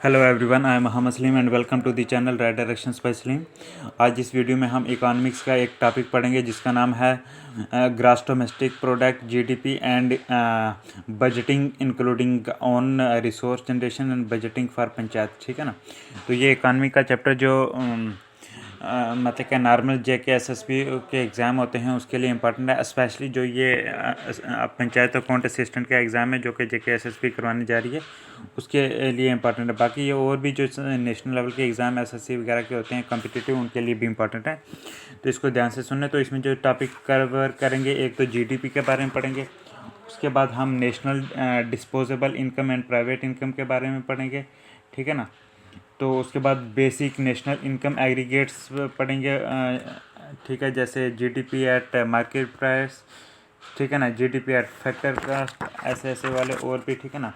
Hello everyone, I am Mohammed Salim and welcome to the channel right directions by Salim. आज इस video में हम economics का एक टॉपिक पढ़ेंगे जिसका नाम है gross domestic product GDP and budgeting including on resource generation and budgeting for panchayat. ठीक है ना। तो ये इकोनॉमी का चैप्टर जो मतलब क्या नॉर्मल JK SSB के एग्ज़ाम होते हैं उसके लिए इम्पॉर्टेंट है, स्पेशली जो ये पंचायत अकाउंट असिस्टेंट का एग्ज़ाम है जो कि JK SSB करवाने जा रही है उसके लिए इम्पॉर्टेंट है। बाकी ये और भी जो नेशनल लेवल के एग्ज़ाम SSC वगैरह के होते हैं कम्पिटिटिव, उनके लिए भी इम्पॉर्टेंट है, तो इसको ध्यान से सुनने। तो इसमें जो टॉपिक कवर करेंगे, एक तो GDP के बारे में पढ़ेंगे, उसके बाद हम national disposable income and private income के बारे में पढ़ेंगे। ठीक है ना। तो उसके बाद बेसिक नेशनल इनकम एग्रीगेट्स पढ़ेंगे। ठीक है, जैसे GDP एट मार्केट प्राइस, ठीक है ना, GDP एट फैक्टर कास्ट, ऐसे वाले और भी। ठीक है ना।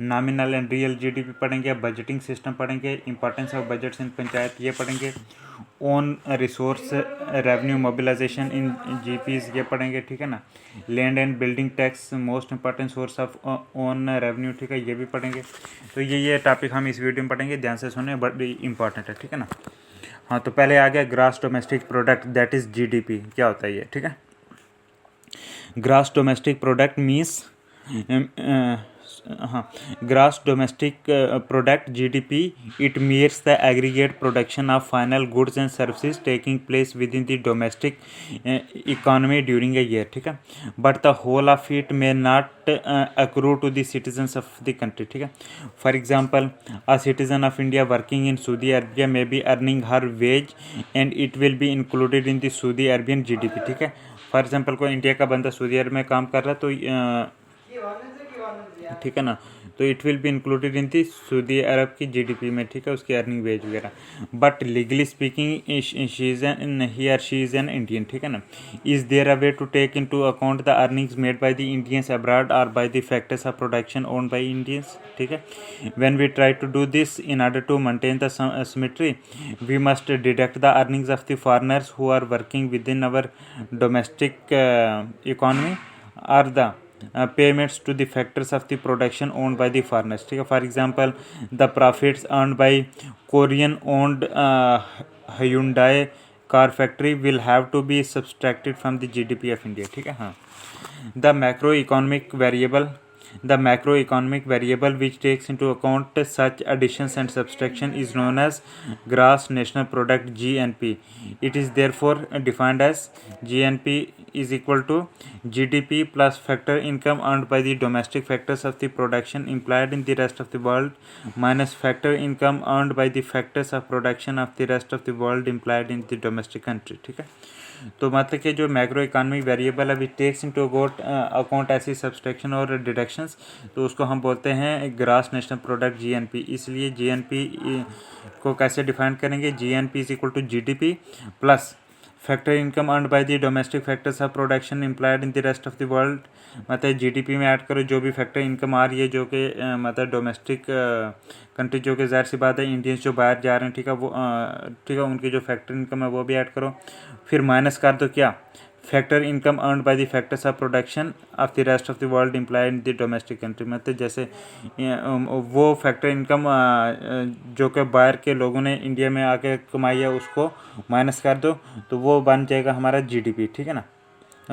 नॉमिनल एंड रियल GDP पढ़ेंगे, बजटिंग सिस्टम पढ़ेंगे, importance of budgets in panchayat ये पढ़ेंगे, ओन रिसोर्स रेवेन्यू मोबिलाइजेशन इन GPs ये पढ़ेंगे। ठीक है ना। Land and building tax most important source of own revenue, ठीक है, ये भी पढ़ेंगे। तो ये टॉपिक हम इस वीडियो में पढ़ेंगे, ध्यान से सुने, बड़ी इंपॉर्टेंट है। ठीक है ना। हाँ, तो पहले आ गया gross domestic product, that is GDP। क्या होता है ये? ठीक है, ग्रॉस डोमेस्टिक प्रोडक्ट मीन्स हाँ, gross domestic product GDP, it means the aggregate production of final goods and services taking place within the domestic economy during a year. ठीक है, but the whole of it may not accrue to the citizens of the country. ठीक है, for example a citizen of India working in Saudi Arabia may be earning her wage and it will be included in the Saudi Arabian GDP. ठीक है, for example कोई India का बंदा Saudi अरब में काम कर रहा है तो ठीक है ना, तो it will be included in the Saudi Arab की GDP में। ठीक है, उसकी अर्निंग वेज वगैरह। But legally speaking she is an Indian. ठीक है ना। Is there a way to take in to account the earnings made by the Indians abroad और by the factors of production own by Indians. ठीक है, when we try to do this in order to maintain the symmetry we must deduct the earnings of the foreigners who are working within our domestic economy और the payments to the factors of the production owned by the foreigners. ठीक है, for example the profits earned by Korean owned Hyundai car factory will have to be subtracted from the GDP of India. ठीक है। हाँ, the macro economic variable which takes into account such additions and subtraction is known as gross national product GNP. It is therefore defined as GNP is equal to GDP plus factor income earned by the domestic factors of the production employed in the rest of the world minus factor income earned by the factors of production of the rest of the world employed in the domestic country. ठीक है, तो मतलब कि जो macro economic variable अभी takes into account ऐसी subtraction और deductions, तो उसको हम बोलते हैं ग्रॉस नेशनल प्रोडक्ट GNP। इसलिए GNP को कैसे डिफाइन करेंगे? GNP is equal to GDP plus factor income earned by the domestic factors of production employed in the rest of the world. मतलब GDP में ऐड करो जो भी फैक्टर इनकम आ रही है जो कि मतलब डोमेस्टिक कंट्री, जो कि ज़ाहिर सी बात है इंडियंस जो बाहर जा रहे हैं, ठीक है, वो ठीक है, उनकी जो फैक्टर इनकम है वो भी ऐड करो, फिर माइनस कर दो क्या, factor income earned by the factors of production of the rest of the world employed in the domestic country. मतलब जैसे वो फैक्टर इनकम जो कि बाहर के लोगों ने इंडिया में आके कमाई है उसको माइनस कर दो, तो वो बन जाएगा हमारा GDP। ठीक है ना,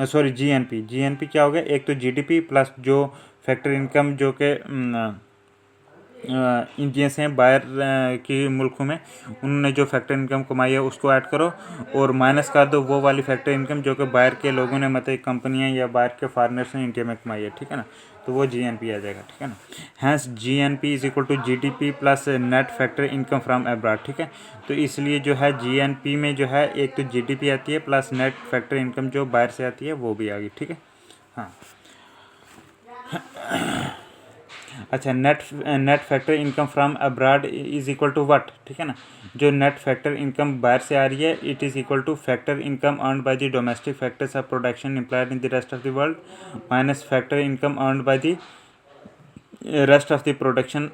सॉरी GNP क्या हो गया? एक तो GDP प्लस जो फैक्टर इनकम जो कि इंडियंस हैं बाहर के मुल्कों में, उन्होंने जो फैक्टर इनकम कमाई है उसको ऐड करो और माइनस कर दो वो वाली फैक्टर इनकम जो कि बाहर के लोगों ने मतलब कंपनियां या बाहर के फार्मर्स ने इंडिया में कमाई है। ठीक है ना, तो वो GNP आ जाएगा। ठीक है ना, hence GNP is equal to GDP plus net factor income from abroad. ठीक है, तो इसलिए जो है GNP में जो है एक तो GDP आती है प्लस नेट फैक्टर इनकम जो बाहर से आती है वो भी आ गई। ठीक है। हाँ, अच्छा, net factor income from abroad is equal to what? ठीक है ना, जो नेट फैक्टर इनकम बाहर से आ रही है it is equal to factor income earned by the domestic factors of production employed in the rest of the world minus factor income earned by the rest of the production,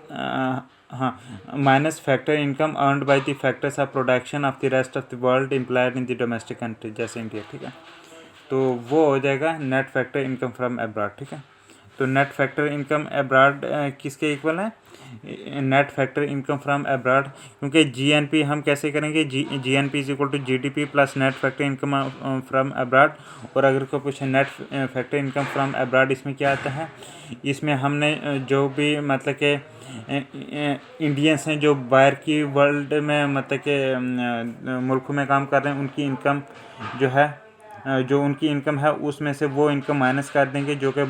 हाँ, minus factor income earned by the factors of production of the rest of the world employed in the domestic country, जैसे India. ठीक है, तो वो हो जाएगा net factor income from abroad. ठीक है, तो नेट फैक्टर इनकम अब्रॉड किसके इक्वल है, net factor income from abroad, क्योंकि जीएनपी हम कैसे करेंगे, GNP is equal to GDP plus net factor income from abroad. और अगर कोई पूछे net factor income from abroad, इसमें क्या आता है, इसमें हमने जो भी मतलब कि इंडियंस हैं जो बाहर की वर्ल्ड में मतलब के मुल्क में काम कर रहे हैं, उनकी इनकम जो है, जो उनकी इनकम है उसमें से वो इनकम माइनस कर देंगे जो कि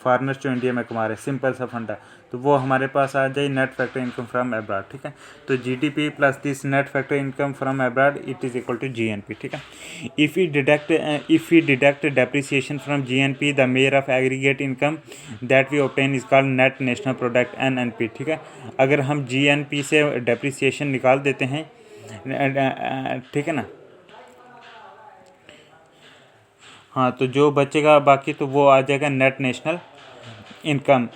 फॉरेनर्स जो इंडिया में कमा रहे हैं, सिंपल सा फंडा, तो वो हमारे पास आ जाए net factor income from abroad. ठीक है, तो GDP plus this net factor income from abroad it is equal to GNP. ठीक है, if we deduct depreciation from GNP the measure of aggregate income that we obtain is called net national product NNP. ठीक है, अगर हम GNP से depreciation निकाल देते हैं, ठीक है ना, हाँ, तो जो बचेगा बाकी तो वो आ जाएगा net national income,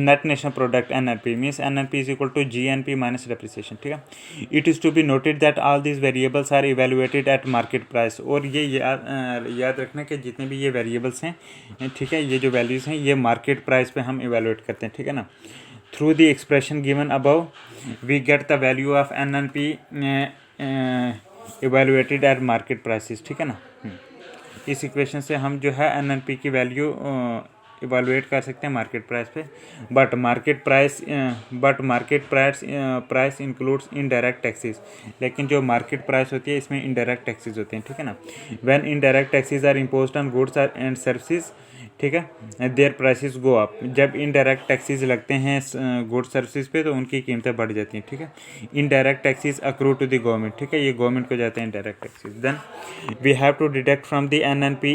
net national product NNP, means NNP is equal to GNP minus depreciation. ठीक है, it is to be noted that all this variables are evaluated at market price. और ये याद रखना कि जितने भी ये वेरिएबल्स हैं, ठीक है, ये जो वैल्यूज़ हैं ये मार्केट प्राइस पे हम इवेलुएट करते हैं। ठीक है ना, through the expression given above we get the value of NNP evaluated at market prices. ठीक है ना, इस इक्वेशन से हम जो है एनएनपी की वैल्यू इवेलुएट कर सकते हैं मार्केट प्राइस पे। But market price includes indirect taxes, लेकिन जो मार्केट प्राइस होती है इसमें इनडायरेक्ट टैक्सेस होते हैं। ठीक है ना, when indirect taxes are imposed on goods and services, ठीक है, देयर प्राइसेस गो अप। जब इनडायरेक्ट टैक्सेस लगते हैं गुड्स सर्विसेज पे तो उनकी कीमतें बढ़ जाती हैं। ठीक है, indirect taxes accrue to the government, ठीक है, ये गवर्नमेंट को जाते हैं indirect taxes. Then we have to deduct from the NNP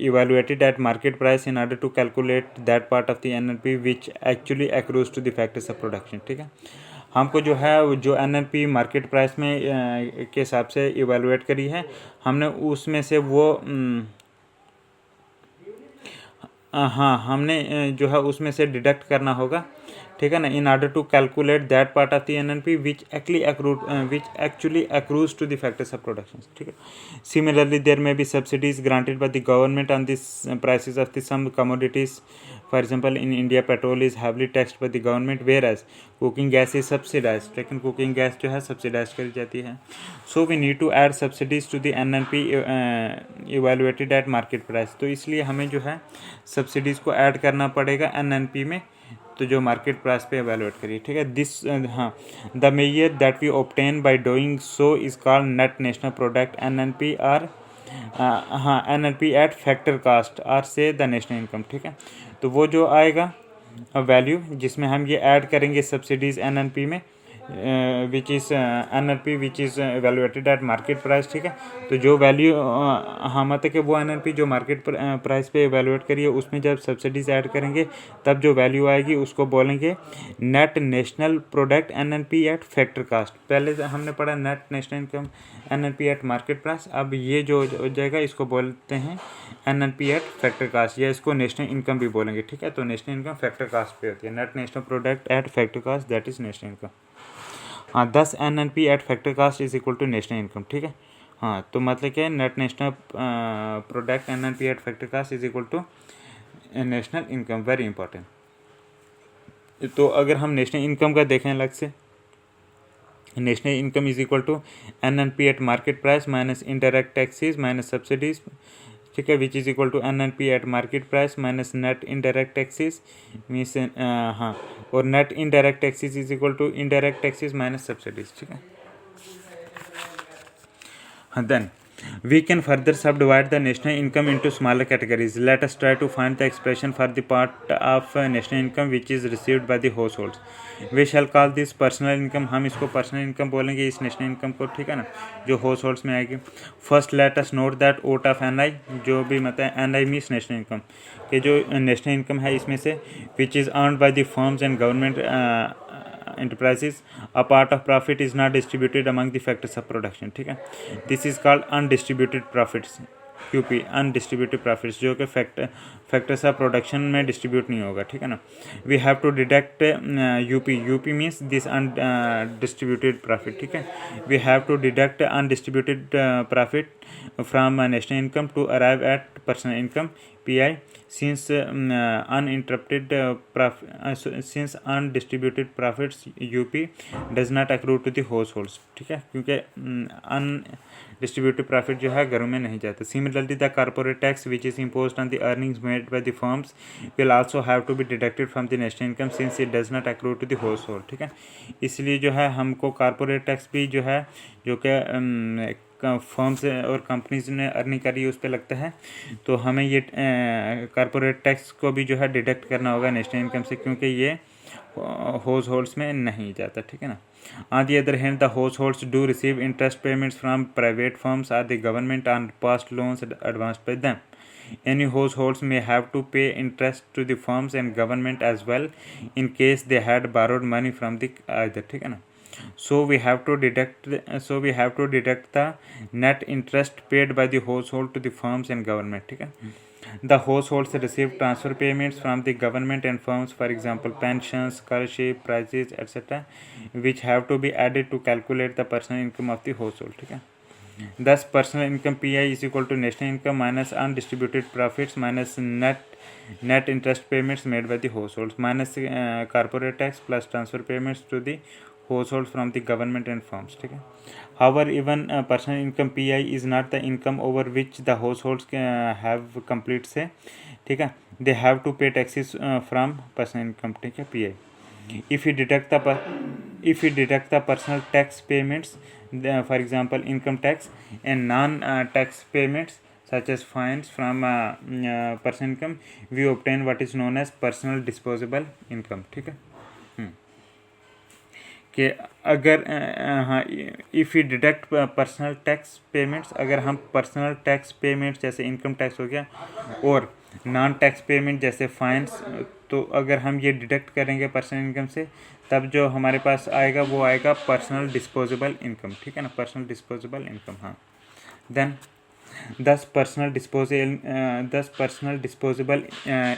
evaluated at market price in order to calculate that part of the NNP which actually accrues to the factors of production. ठीक है, हमको जो है जो NNP market price में के हिसाब से इवैल्यूएट करी है, हमने उसमें से वो हाँ, हमने जो है उसमें से डिडक्ट करना होगा। ठीक है ना, in order to calculate that part of the NNP which actually accrues to the factors of production. ठीक है, similarly there may be subsidies granted by the government on this prices of the some commodities. For example in India petrol is heavily taxed by the government whereas cooking gas is subsidise, लेकिन cooking gas जो है subsidise करी जाती है। So we need to add subsidies to the NNP evaluated at market price. तो इसलिए हमें जो है सब्सिडीज़ को ऐड करना पड़ेगा एनएनपी में, तो जो मार्केट प्राइस पे एवेलुएट करिए। ठीक है, दिस हाँ, the measure that we obtain by doing so is called net national product NNP or हाँ, NNP at factor cost or say the national income. ठीक है, तो वो जो आएगा वैल्यू जिसमें हम ये ऐड करेंगे सब्सिडीज़ एनएनपी में, which is NNP which is evaluated eight market price. ठीक है, तो जो वैल्यू हाँ मतलब कि वो एनएनपी जो मार्केट प्राइस पे एवेलुएट करिए उसमें जब सब्सिडीज़ ऐड करेंगे तब जो वैल्यू आएगी उसको बोलेंगे net national product NNP at factor cost. पहले हमने पढ़ा net national income NNP at market price, अब ये जो हो जाएगा इसको बोलते हैं एनएनपी एट फैक्टर कास्ट, या इसको नेशनल इनकम भी बोलेंगे। ठीक है, तो नेशनल इनकम फैक्टर कास्ट पे होती है, net national product at factor cost that is national income. हाँ, 10 NNP at factor cost is equal to national income. ठीक है, हाँ, तो मतलब क्या है, net national product NNP at factor cost is equal to national income, very important. तो अगर हम नेशनल इनकम का देखें अलग से, national income is equal to NNP at market price minus indirect taxes minus subsidies. ठीक है, which is equal to NNP at market price minus net indirect taxes means हाँ, और net indirect taxes is equal to indirect taxes minus subsidies. ठीक है, हाँ, then we can further subdivide the national income into smaller categories. Let us try to find the expression for the part of national income which is received by the households. We shall call this personal income. हम इसको personal income बोलेंगे इस national income को। ठीक है ना, जो households में आएगी। First let us note that out of NI, जो भी मतलब NI means national income, कि जो national income है इसमें से which is earned by the firms and government enterprises, a part of profit is not distributed among the factors of production. ठीक है, this is called undistributed profits, QP, undistributed profits, जो कि factors of production में distribute नहीं होगा। ठीक है ना, we have to deduct UP means this undistributed profit. ठीक है, we have to deduct undistributed profit from national income to arrive at personal income. PI since since undistributed profits UP does not accrue to the households, ठीक है, क्योंकि undistributed profit जो है घरों में नहीं जाता. Similarly, the corporate tax which is imposed on the earnings made by the firms will also have to be deducted from the national income since it does not accrue to the household, ठीक है. इसलिए जो है हमको corporate tax भी जो है जो कि फर्म्स और कंपनीज ने अर्निंग करी है उस पर लगता है, तो हमें ये कॉरपोरेट टैक्स को भी जो है डिडक्ट करना होगा नेशनल इनकम से, क्योंकि ये हाउस होल्ड्स में नहीं जाता, ठीक है ना. On the other hand the households do receive interest payments from private firms or the government on past loans advanced by them. Any households may have to pay interest to the firms and government as well in case they had borrowed money from the either, ठीक है ना. So we have to deduct the net interest paid by the household to the firms and government, ठीक है. The households receive transfer payments from the government and firms, for example pensions, scholarship, prices, etc., which have to be added to calculate the personal income of the household, ठीक है. Thus personal income PI is equal to national income minus undistributed profits minus net interest payments made by the households minus corporate tax plus transfer payments to the households from the government and firms, ठीक है. However, even personal income PI is not the income over which the households have complete say, ठीक है. They have to pay taxes from personal income, ठीक है, PI. If we deduct the personal tax payments, for example income tax and non-tax payments such as fines from personal income, we obtain what is known as personal disposable income, ठीक है. कि अगर हाँ, if you deduct personal tax payments, अगर हम personal tax payments जैसे income tax हो गया और नॉन टैक्स पेमेंट जैसे फाइन्स, तो अगर हम ये डिडक्ट करेंगे पर्सनल इनकम से, तब जो हमारे पास आएगा वो आएगा पर्सनल डिस्पोजेबल इनकम, ठीक है ना, पर्सनल डिस्पोजेबल इनकम. हाँ, then thus personal disposable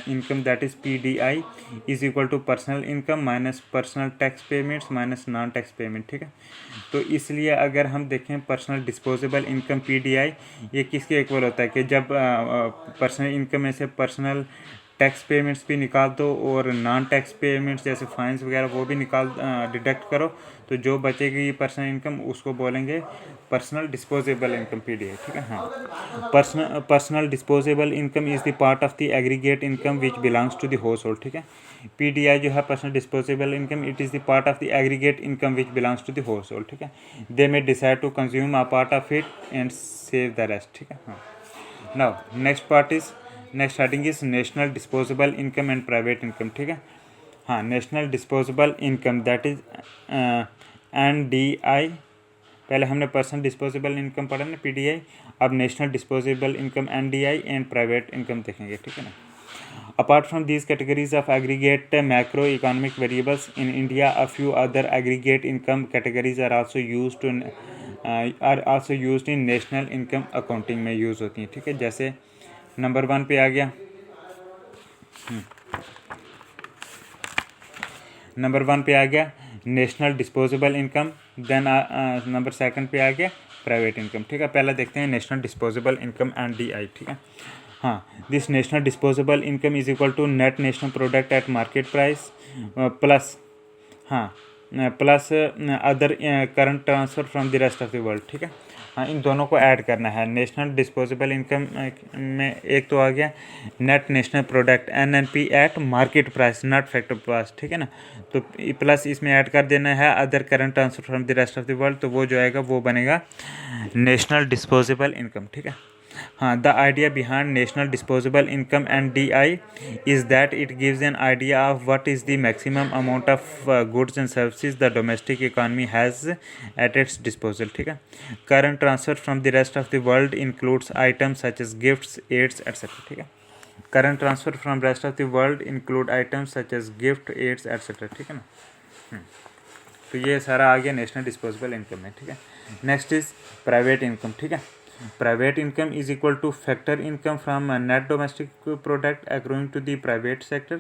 income, that is PDI, is equal to personal income minus personal tax payments minus non tax payment, ठीक है. तो इसलिए अगर हम देखें पर्सनल डिस्पोजेबल इनकम PDI ये किसके इक्वल होता है कि जब पर्सनल इनकम में से पर्सनल टैक्स पेमेंट्स भी निकाल दो और नॉन टैक्स पेमेंट्स जैसे फाइन्स वगैरह वो भी डिडक्ट करो, तो जो बचेगी पर्सनल इनकम उसको बोलेंगे पर्सनल डिस्पोजेबल इनकम PDI, ठीक है. हाँ, personal disposable income is the part of the aggregate income which belongs to the household, ठीक है. PDI जो है personal disposable income, it is the part of the aggregate income which belongs to the household, ठीक है. They may decide to consume a part of it and save the rest, ठीक है. हाँ, now next heading is national disposable income and private income, ठीक है. हाँ, national disposable income that is NDI. पहले हमने पर्सनल डिस्पोजेबल इनकम पढ़ा ना PDI, अब national disposable income NDI and private income देखेंगे, ठीक है ना. Apart from these categories of aggregate macro economic variables in India, a few other aggregate income categories are also used in national income accounting में use होती हैं, ठीक है. जैसे नंबर 1 पे आ गया, नंबर 1 पे आ गया national disposable income, then number 2 पे आ गया प्राइवेट इनकम, ठीक है. पहला देखते हैं नेशनल डिस्पोजेबल इनकम NDI, ठीक है. हाँ, this national disposable income is equal to net national product at market price plus plus other current transfer from the rest of the world, ठीक है. हाँ, इन दोनों को ऐड करना है. नेशनल डिस्पोजेबल इनकम में एक तो आ गया net national product NNP at market price not factor price, ठीक है ना. तो प्लस इसमें ऐड कर देना है other current transfer from the rest of the world, तो वो जो आएगा वो बनेगा नेशनल डिस्पोजेबल इनकम, ठीक है. हाँ, the idea behind national disposable income NDI is that it gives an idea of what is the maximum amount of goods and services the domestic economy has at its disposal, ठीक है. Current transfer from the rest of the world includes items such as gifts, aids, etc., ठीक है. Current transfer from rest of the world include items such as gift, aids, etc., ठीक है ना. तो ये सारा आ गया नेशनल डिस्पोजेबल इनकम में, ठीक है. नेक्स्ट इज प्राइवेट इनकम, ठीक है. Private income is equal to factor income from net domestic product accruing to the private sector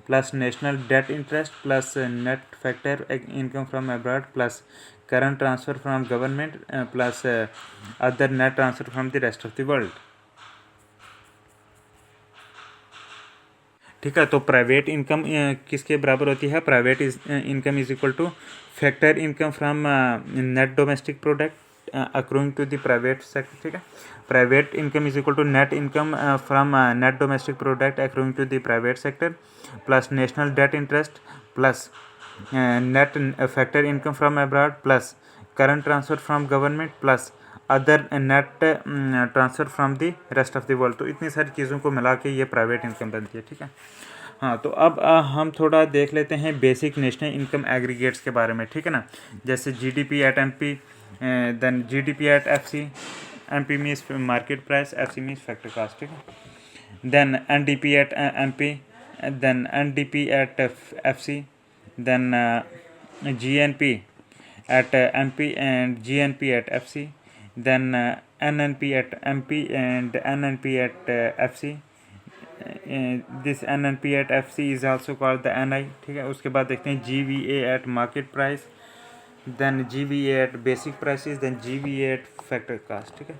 plus national debt interest plus net factor income from abroad plus current transfer from government plus other net transfer from the rest of the world. ठीक है। तो private income किसके बराबर होती है? Private income is equal to factor income from net domestic product accruing to the private sector, ठीक है। Private income is equal to net income from net domestic product accruing to the private sector plus national debt interest plus net factor income from abroad plus current transfer from government plus other net transfer from the rest of the world. तो इतनी सारी चीज़ों को मिला के ये private income बनती है, ठीक है। हाँ, तो अब हम थोड़ा देख लेते हैं बेसिक नेशनल इनकम एग्रीगेट्स के बारे में, ठीक है ना। जैसे GDP at MP, then GDP at FC, MP means market price, FC means factor cost, ठीक है। Then NDP at MP, then NDP at FC, then GNP at MP and GNP at FC, then NNP at MP and NNP at FC. This NNP at FC is also called the NI, ठीक है। उसके बाद देखते हैं GVA at market price, then GVA at basic prices, then GVA at factor cost, ठीक है।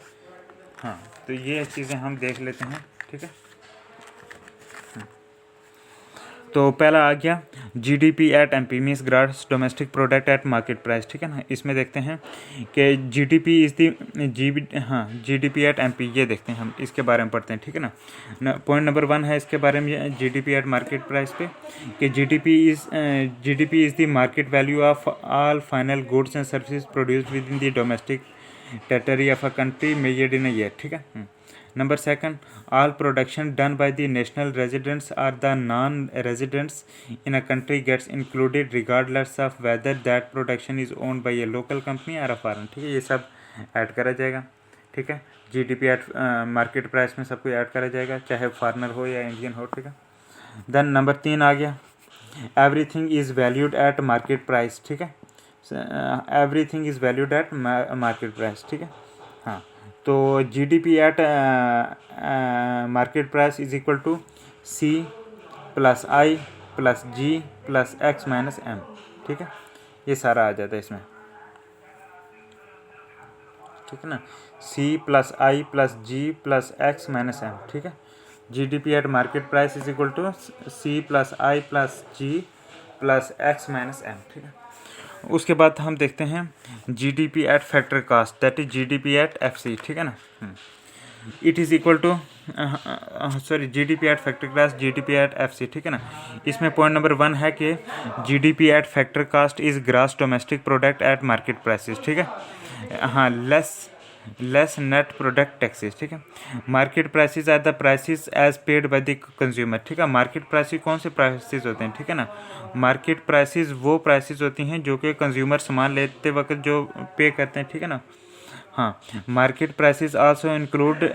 हाँ, तो ये चीज़ें हम देख लेते हैं, ठीक है। तो पहला आ गया GDP at MP means gross domestic product at market price, ठीक है ना। इसमें देखते हैं कि GDP is the GDP at MP, ये देखते हैं हम, इसके बारे में पढ़ते हैं, ठीक है ना। पॉइंट नंबर 1 है इसके बारे में जीडीपी एट मार्केट प्राइस पे कि GDP is the market value of all final goods and services produced with in the domestic territory of a country measured in a year, ठीक है। Number 2, all production done by the national residents or the non-residents in a country gets included regardless of whether that production is owned by a local company or a foreign, ठीक है। ये सब add करा जाएगा, ठीक है। GDP at market price में सब कुछ ऐड करा जाएगा, चाहे फॉरनर हो या इंडियन हो, ठीक है। देन नंबर 3 आ गया everything is valued at market price, ठीक है। Everything is valued at market price, ठीक है। हाँ, तो GDP at market price is equal to C plus I plus G plus X minus M, ठीक है। ये सारा आ जाता है इसमें, ठीक है ना। C plus I plus G plus X minus M, ठीक है। GDP at market price is equal to C plus I plus G plus X minus M, ठीक है। उसके बाद हम देखते हैं GDP at factor cost, that is GDP at FC, ठीक है ना। It is equal to GDP at factor cost GDP at FC, ठीक है ना। इसमें पॉइंट नंबर 1 है कि GDP at factor cost is gross domestic product at market prices, ठीक है। हाँ, लेस नेट प्रोडक्ट टैक्सेस, ठीक है। Market prices are the prices as paid by the consumer, ठीक है। मार्केट प्राइसेस कौन से प्राइसेस होते हैं, ठीक है ना। मार्केट प्राइसेस वो प्राइसेस होती हैं जो कि कंज्यूमर सामान लेते वक्त जो पे करते हैं, ठीक है ना। हाँ, market prices also include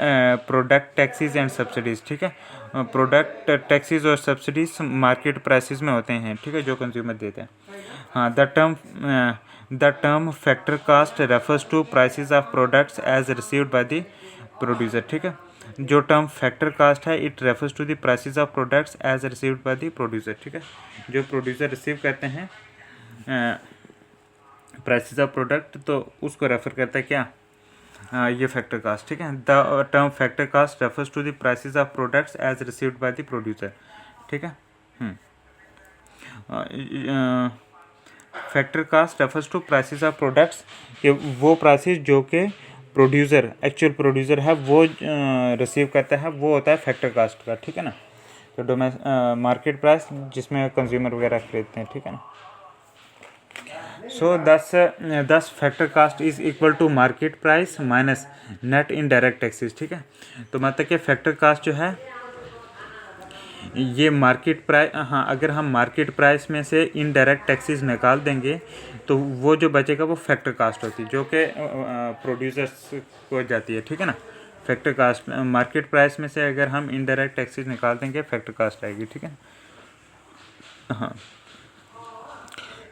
product taxes and subsidies, ठीक है। प्रोडक्ट टैक्सेस और सब्सिडीज मार्केट प्राइसेस में होते हैं, ठीक है, जो कंज्यूमर देते हैं। हाँ, the term factor cost refers to prices of products as received by the producer, ठीक है। जो टर्म फैक्टर कास्ट है it refers to the prices of products as received by the producer, ठीक है। जो प्रोड्यूसर रिसीव करते हैं prices of product, तो उसको रेफर करता है क्या, ये फैक्टर कास्ट, ठीक है। The term factor cost refers to the prices of products as received by the producer, ठीक है। Factor cost refers to prices of products, वो प्राइसेस जो कि प्रोड्यूसर एक्चुअल प्रोड्यूसर है वो रिसीव करता है, वो होता है फैक्टर कास्ट का, ठीक है ना। तो मार्केट प्राइस जिसमें कंज्यूमर वगैरह खरीदते हैं, ठीक है ना। So thus factor cost is equal to market price minus net indirect taxes, ठीक है। तो मतलब कि फैक्टर कास्ट जो है ये मार्केट प्राइस, हाँ, अगर हम मार्केट प्राइस में से इनडायरेक्ट टैक्सेस निकाल देंगे तो वो जो बचेगा वो फैक्टर कास्ट होती है, जो कि प्रोड्यूसर्स को जाती है, ठीक है ना। फैक्टर कास्ट मार्केट प्राइस में से अगर हम इनडायरेक्ट टैक्सेस निकाल देंगे फैक्टर कास्ट आएगी, ठीक है। हाँ,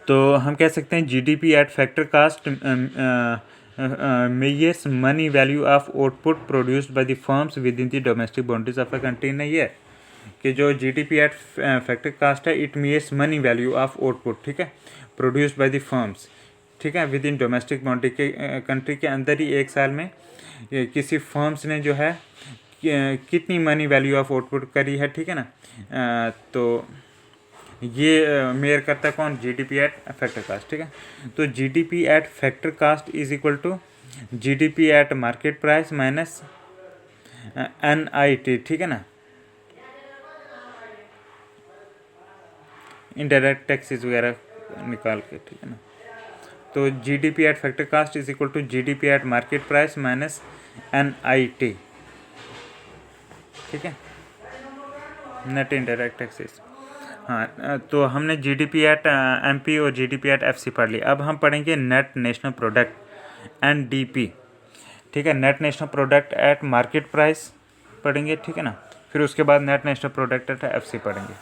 तो हम कह सकते हैं GDP at factor cost measures money value of output produced by the firms within the domestic boundaries of a country. नहीं है कि जो जीडीपी एट फैक्टर कास्ट है it means money value of output, ठीक है, produced by the firms, ठीक है, within domestic boundary के कंट्री के अंदर ही एक साल में किसी फर्म्स ने जो है कितनी मनी वैल्यू ऑफ आउटपुट करी है, ठीक है ना। तो ये मेयर करता है कौन, जीडीपी एट फैक्टर कास्ट, ठीक है। तो GDP at factor cost is equal to GDP at market price minus NIT, ठीक है ना, इनडायरेक्ट टैक्सेस वगैरह निकाल के, ठीक है ना। तो GDP at factor cost is equal to GDP at market price minus NIT, ठीक है, नेट इनडायरेक्ट टैक्सेस। हाँ, तो हमने जीडीपी एट MP और जीडीपी एट FC पढ़ लिया। अब हम पढ़ेंगे नेट नेशनल प्रोडक्ट NDP, ठीक है, net national product at market price पढ़ेंगे, ठीक है ना। फिर उसके बाद net national product eight FC पढ़ेंगे।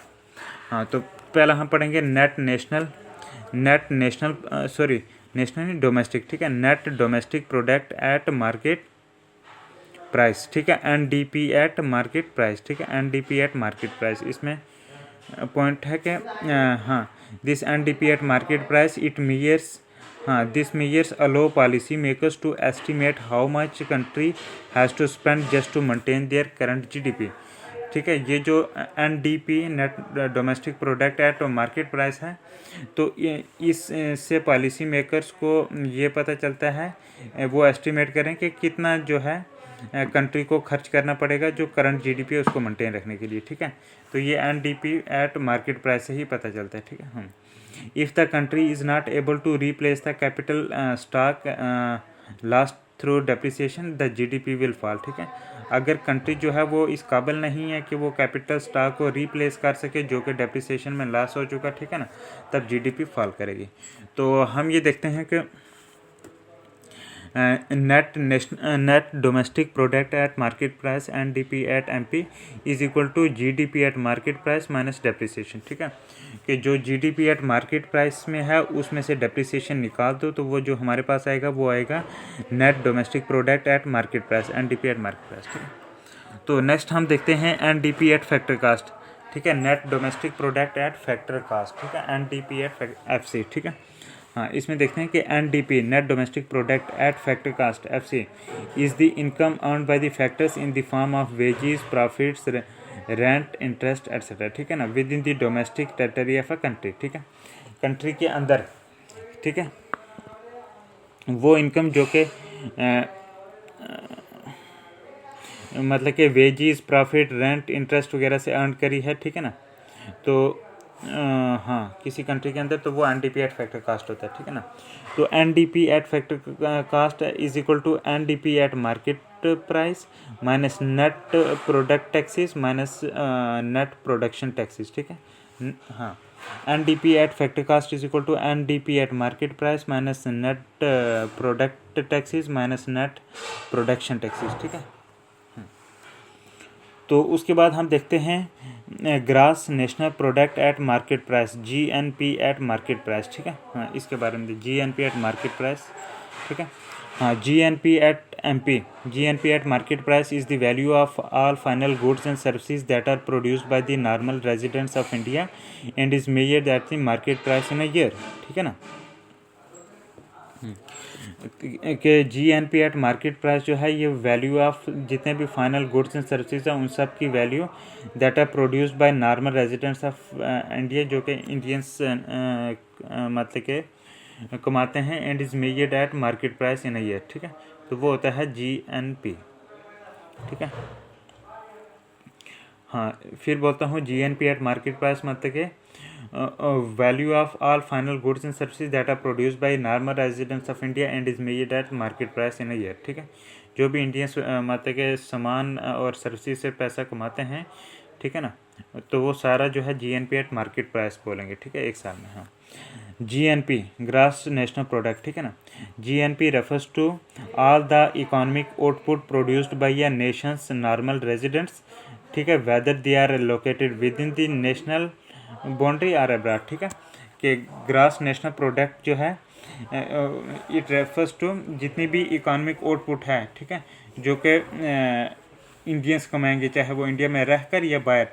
हाँ, तो पहला हम पढ़ेंगे नेशनल नहीं, डोमेस्टिक, ठीक है, net domestic product at market price, ठीक है, NDP एट मार्केट प्राइस, ठीक है, NDP एट मार्केट प्राइस। इसमें पॉइंट है कि हाँ, this NDP at market price it measures, हाँ, this measures allow policy makers to estimate how much country has to spend just to maintain their current GDP, ठीक है। ये जो NDP net domestic product at market price है, तो इससे policy makers को ये पता चलता है, वो एस्टिमेट करें कि कितना जो है कंट्री को खर्च करना पड़ेगा जो करंट GDP है उसको मेंटेन रखने के लिए, ठीक है। तो ये NDP एट मार्केट प्राइस से ही पता चलता है, ठीक है। If the country is not able to replace the capital stock lost through depreciation the GDP will fall, ठीक है। अगर कंट्री जो है वो इस काबिल नहीं है कि वो कैपिटल स्टॉक को रिप्लेस कर सके जो कि डेप्रिसिएशन में लॉस हो चुका, ठीक है ना, तब GDP फॉल करेगी। तो हम ये देखते हैं कि net domestic product at market price NDP at MP is equal to GDP at market price minus depreciation, ठीक है, कि जो GDP एट मार्केट प्राइस में है उसमें से डेप्रिसिएशन निकाल दो तो वो जो हमारे पास आएगा वो आएगा net domestic product at market price NDP at market price, ठीक है। तो नेक्स्ट हम देखते हैं NDP एट फैक्टर कास्ट, ठीक है, net domestic product at factor cost, ठीक है, NDP एट FC, ठीक है। हाँ, इसमें देखते हैं कि NDP net domestic product at factor cost FC is the income earn by the factors in the form of wages, profits, rent, interest etcetera, ठीक है ना, within the domestic territory of a country, ठीक है, country के अंदर, ठीक है, वो इनकम जो कि मतलब कि वेजेस, प्रॉफिट, रेंट, इंटरेस्ट वगैरह से अर्न करी है, ठीक है ना। तो हाँ, किसी कंट्री के अंदर, तो वो NDP एट फैक्टर कास्ट होता है, ठीक है ना। तो NDP at factor cost is equal to NDP at market price minus net product taxes minus net production taxes, ठीक है। हाँ, NDP at factor cost is equal to NDP at market price minus net product taxes minus net production taxes, ठीक है। तो उसके बाद हम देखते हैं gross national product at market price GNP at market price, ठीक है। हाँ, इसके बारे में GNP एट मार्केट प्राइस, ठीक है। हाँ, GNP at MP, GNP at market price is the value of all final goods and services that are produced by the normal residents of India and is measured at the market price in a year, ठीक है ना। कि GNP at market price जो है ये value of जितने भी final goods and services हैं उन सब की value that are produced by normal residents of India, जो कि इंडियंस मतलब के कमाते हैं, and is measured at market price in a year, ठीक है। तो वो होता है GNP, ठीक है। हाँ, फिर बोलता हूँ GNP एट मार्केट प्राइस मतलब के value of all final goods and services that are produced by normal residents of India and is measured at market price in a year, ठीक है। जो भी इंडियंस मतलब के सामान और सर्विसेज से पैसा कमाते हैं, ठीक है ना, तो वो सारा जो है GNP एट मार्केट प्राइस बोलेंगे, ठीक है, एक साल में। हाँ, GNP ग्रास नेशनल प्रोडक्ट, ठीक है ना, GNP refers to all the economic output produced by a nation's normal residents, ठीक है, whether they are located within the national boundary or abroad, ठीक है, कि ग्रास नेशनल प्रोडक्ट जो है इट रेफर्स टू जितनी भी इकोनॉमिक आउटपुट है, ठीक है, जो कि इंडियंस कमाएंगे, चाहे वो इंडिया में रहकर या बाहर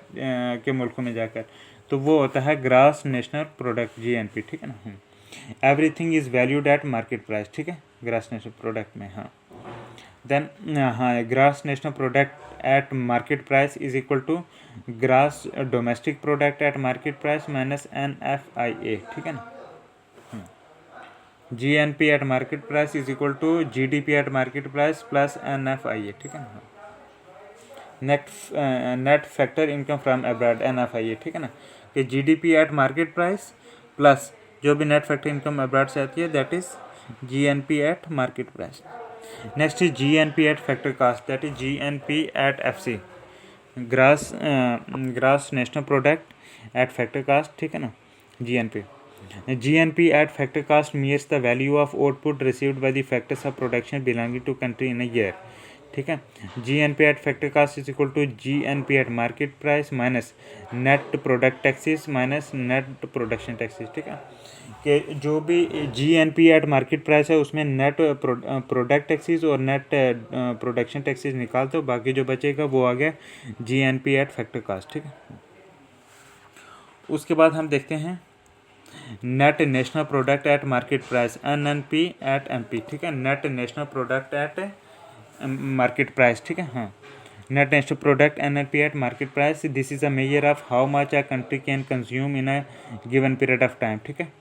के मुल्कों में जाकर, तो वो होता है ग्रास नेशनल प्रोडक्ट GNP, ठीक है ना। Everything is valued at market price, ठीक है, ग्रास नेशनल प्रोडक्ट में। हाँ, देन हाँ, gross national product at market price is equal to gross domestic product at market price minus NFIA, ठीक है ना। GNP at market price is equal to GDP at market price plus NFIA, ठीक है ना। Net factor income from abroad NFIA, ठीक है ना, कि GDP at market price plus जो भी नेट फैक्टर इनकम अब्रॉड से आती है that is GNP at market price. Next is GNP at factor cost, that is GNP at FC, gross national product at factor cost, ठीक है ना, GNP at factor cost measures the value of output received by the factors of production belonging to country in a year, ठीक है। GNP at factor cost is equal to GNP at market price minus net product taxes minus net production taxes, ठीक है, कि जो भी GNP at market price है उसमें net product taxes और नेट प्रोडक्शन टैक्सेस निकाल दो, बाकी जो बचेगा वो आ गया GNP at फैक्टर कास्ट, ठीक है। उसके बाद हम देखते हैं net national product at market price NNP at MP, ठीक है, net national product at market price, ठीक है। हाँ, net national product NNP at market price, this is a measure of how much a country can consume in a given period of time, ठीक है।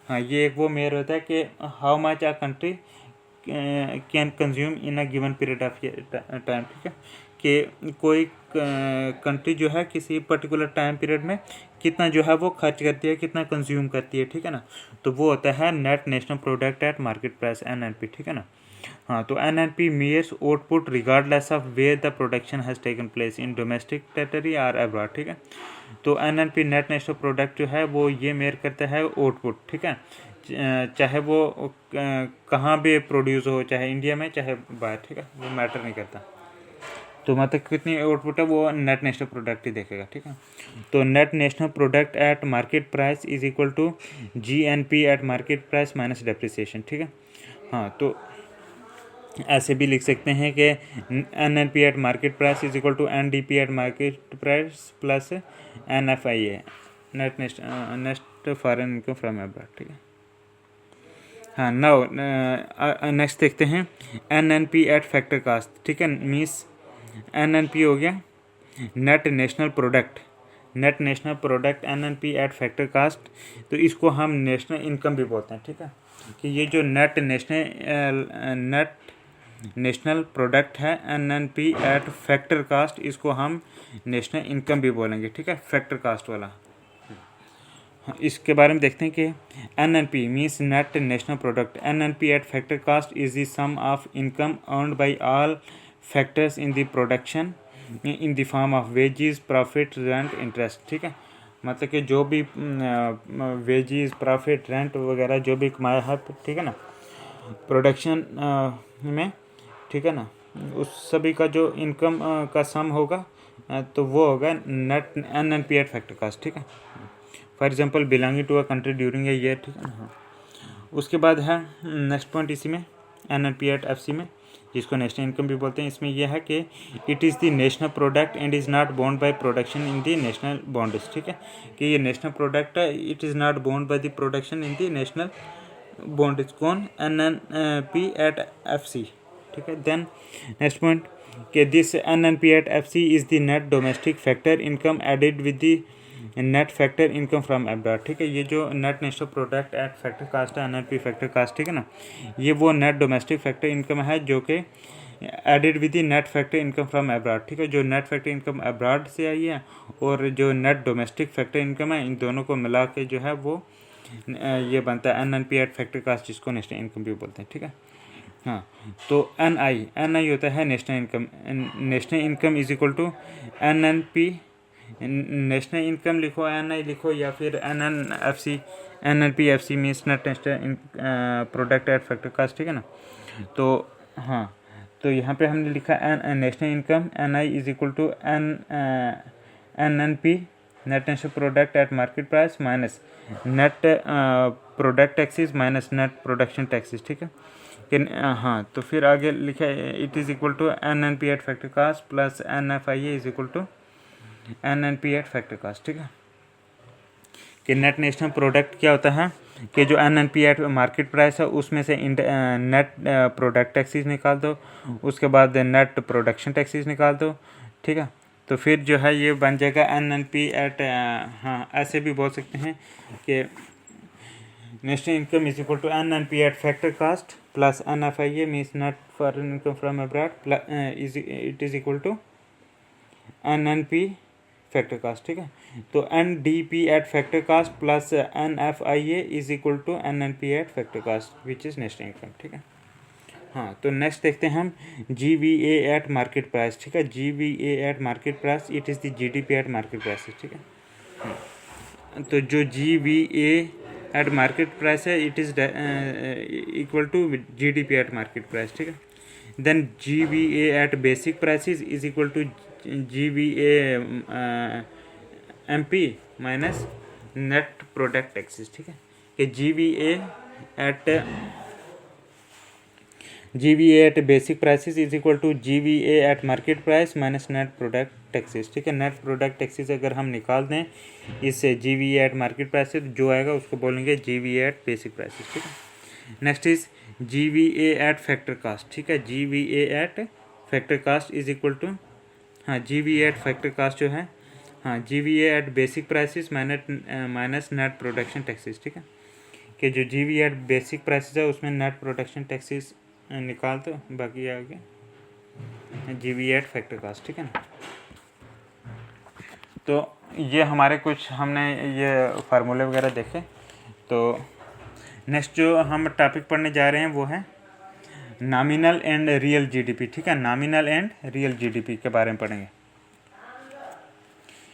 हाँ, ये एक वो मेजर होता है कि how much a country can consume in a given period of time, ठीक है, कि कोई कंट्री जो है किसी पर्टिकुलर टाइम पीरियड में कितना जो है वो खर्च करती है, कितना कंज्यूम करती है, ठीक है ना, तो वो होता है net national product at market price NNP, ठीक है ना। हाँ, तो NNP measures output regardless of where the production has taken place in domestic territory और अब्रॉड, ठीक है। तो NNP नेट नेशनल प्रोडक्ट जो है वो ये मेयर करता है आउटपुट, ठीक है, चाहे वो कहाँ भी प्रोड्यूस हो, चाहे इंडिया में चाहे बाहर, ठीक है, वो मैटर नहीं करता। तो मतलब कितनी आउटपुट है वो नेट नेशनल प्रोडक्ट ही देखेगा, ठीक है। तो net national product at market price is equal to GNP at market price minus depreciation, ठीक है। हाँ, तो ऐसे भी लिख सकते हैं कि NNP at market price is equal to NDP at market price plus NFIA, net foreign income from abroad, ठीक है। हाँ, नाउ नेक्स्ट देखते हैं NNP एट फैक्टर कास्ट, ठीक है, मीन्स NNP हो गया net national product NNP at factor cost, तो इसको हम नेशनल इनकम भी बोलते हैं, ठीक है, कि ये जो नेट नेशनल प्रोडक्ट है NNP एट फैक्टर कास्ट, इसको हम नेशनल इनकम भी बोलेंगे, ठीक है, फैक्टर कास्ट वाला। इसके बारे में देखते हैं कि NNP means net national product NNP at factor cost is the sum of income earned by all factors in the production in the form of wages, profit, rent, interest, ठीक है, मतलब कि जो भी वेजेस, प्रॉफिट, रेंट वगैरह जो भी कमाया है, ठीक है ना, प्रोडक्शन में, ठीक है ना, उस सभी का जो इनकम का सम होगा तो वो होगा net NNP at factor cost, ठीक है। For example belonging to a country during a year, ठीक है ना। हाँ, उसके बाद है नेक्स्ट पॉइंट इसी में NNP एट FC में, जिसको नेशनल इनकम भी बोलते हैं, इसमें यह है कि it is the national product and is not bound by production in the national bounds, ठीक है, कि ये नेशनल प्रोडक्ट है, it is not bound by the production in the national bounds, कौन NNP एट FC, ठीक है। Then next point कि this NNP at FC is the net domestic factor income added with the net factor income from abroad, ठीक है, ये जो net national product at factor cost है NNP factor cost, ठीक है ना, ये वो नेट डोमेस्टिक फैक्टर इनकम है जो कि added with the net factor income from abroad, ठीक है, जो नेट फैक्टर इनकम अब्रॉड से आई है और जो नेट डोमेस्टिक फैक्टर इनकम है, इन दोनों को मिला के जो है वो ये बनता है NNP एट फैक्टर कास्ट, जिसको नेशनल इनकम भी बोलते हैं, ठीक है। हाँ, तो NI होता है national income is equal to NNP, national income लिखो, NI लिखो, या फिर NNP FC means net national product at factor cost, ठीक है ना। तो हाँ, तो यहाँ पे हमने लिखा national income NI is equal to NNP net national product at market price minus net product taxes minus net production taxes, ठीक है, कि हाँ, तो फिर आगे लिखा है it is equal to NNP at factor cost plus NFIA is equal to NNP at factor cost, ठीक है, कि नेट नेशनल प्रोडक्ट क्या होता है कि जो NNP एट मार्केट प्राइस है उसमें से नेट प्रोडक्ट टैक्सेस निकाल दो, उसके बाद नेट प्रोडक्शन टैक्सेस निकाल दो, ठीक है। तो फिर जो है ये बन जाएगा NNP एट, हाँ ऐसे भी बोल सकते हैं कि national income is equal to NNP at factor cost plus NFIA means net foreign income from abroad it is equal to NNP factor cost, ठीक है। तो NDP at factor cost plus NFIA is equal to NNP at factor cost which is national income, ठीक है। हाँ, तो next देखते हैं हम GVA एट मार्केट प्राइस, ठीक है। GVA at market price it is the GDP at market price, ठीक है। तो जो GVA एट मार्केट प्राइस है it is equal to GDP at market price, ठीक है। Then GVA at basic prices is equal to GVA MP minus net product taxes, ठीक है। कि GVA at basic prices is equal to GVA at market price minus net product taxes, ठीक है। Net product taxes अगर हम निकाल दें इससे GVA एट मार्केट प्राइस से, जो आएगा उसको बोलेंगे GVA एट बेसिक प्राइसेस, ठीक है। Next is GVA at factor cost, ठीक है। GVA at factor cost is equal to, हाँ GVA एट फैक्टर कास्ट जो है, हाँ GVA at basic prices minus net production taxes, ठीक है। कि जो GVA एट बेसिक प्राइसेस है उसमें नेट प्रोडक्शन टैक्सेस निकाल दो, बाकी आगे GVA एट फैक्टर कास्ट, ठीक है ना। तो ये हमारे कुछ हमने ये फार्मूले वगैरह देखे। तो नेक्स्ट जो हम टॉपिक पढ़ने जा रहे हैं वो है नॉमिनल एंड रियल GDP, ठीक है। नॉमिनल एंड रियल GDP के बारे में पढ़ेंगे,